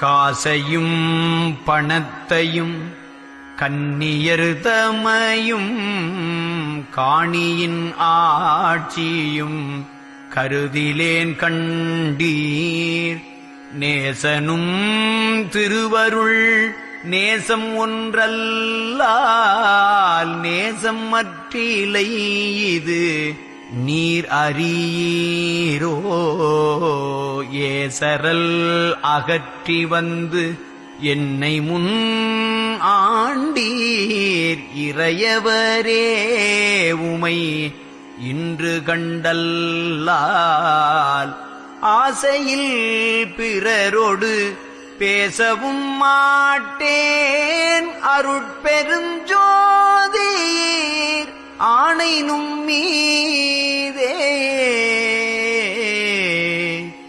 காசையும் பணத்தையும் கன்னியர் தமையும் காணியின் ஆட்சியும் கருதிலேன் கண்டீர். நேசனும் திருவருள் நேசம் ஒன்றல்லால் நேசம் மற்றிலை இது நீர் அறியீரோ. ஏசரல் அகற்றி வந்து என்னை முன் ஆண்டீர். இறையவரே உமை இன்று கண்டல்லால் ஆசையில் பிறரோடு பேசவும் மாட்டேன். அருட்பெருஞ்சோதியீர் ஆணைனும் மீதே